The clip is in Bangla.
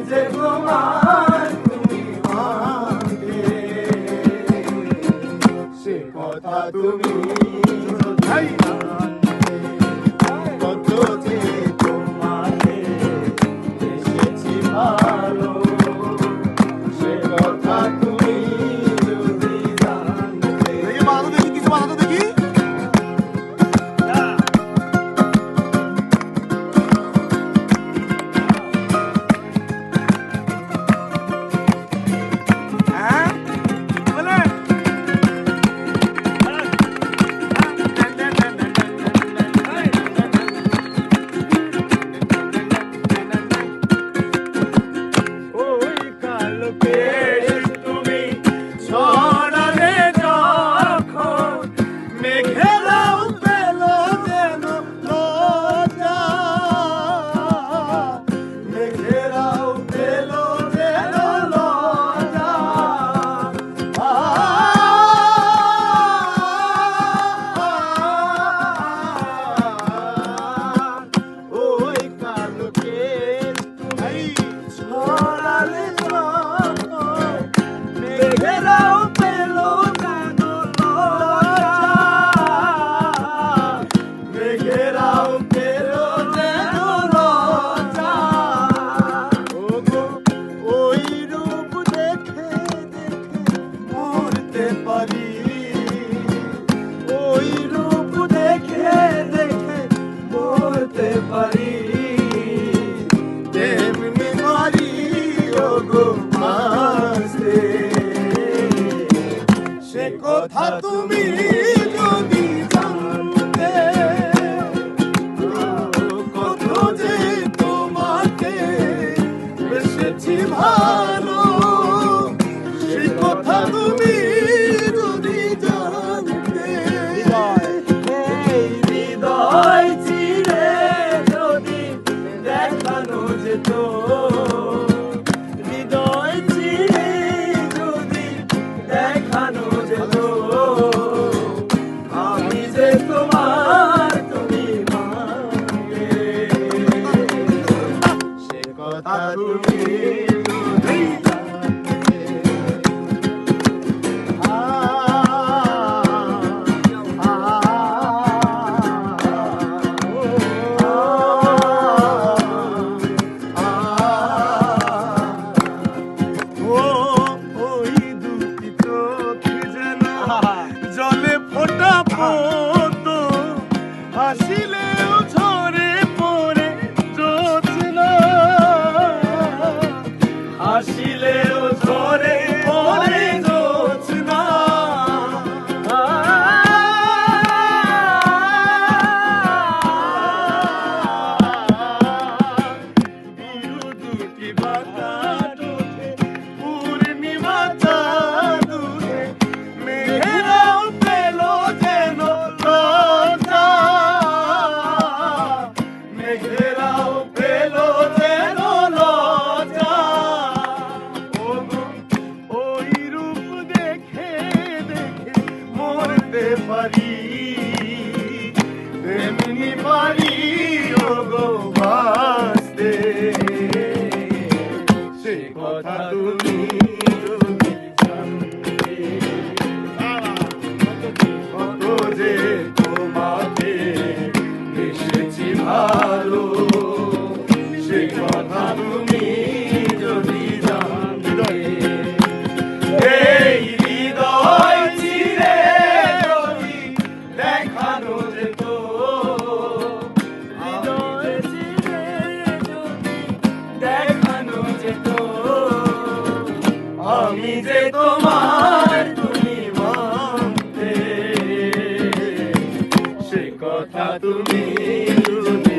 যে তোমার তুমি মানবে, সে কথা তুমি কত যে তোমাকে এসেছি ভালো, সে কথা তুমি যদি জানতে। বানাতো দেখি, কিছু বানাতো দেখি। ওই রূপ দেখে দেখে মরতে পারি, তেমনি মারি ওগো মাঝে, সে কথা তুমি যদি জানতে, কত যে তোমাকে বেসেছি ভালো, সে কথা তুমি যদি জানতে। হৃদয় চিরে যদি দেখানো যেত, হৃদয় চিরে যদি দেখানো যেত, আমি যে তোমার তুমি মানবে, সে কথা তুমি যদি জানতে। জলে ফোটা পদ্ম হাসিলেও ঝরে পড়ে জোছনা, হাসিলেও ঝরে পড়ে জোছনা, দুটি বাতাস ওঠে পূর্ণিমা চাঁদ উঠে, মেঘেরাও পেল যেন লজ্জা, মেঘেরাও পেল যেন লজ্জা, ওই রূপ দেখে দেখে মরতে পারি, তেমনি পারি ওগো বাঁচতে, সে কথা তুমি যদি জানতে, কত যে তোমাকে বেসেছি ভালো, সে কথা তুমি যদি জানতে। এই হৃদয় চিরে যদি দেখানো যেত, হৃদয় চিরে যদি দেখানো যেত, আমি যে তোমার তুমি মানতে, সে কথা তুমি যদি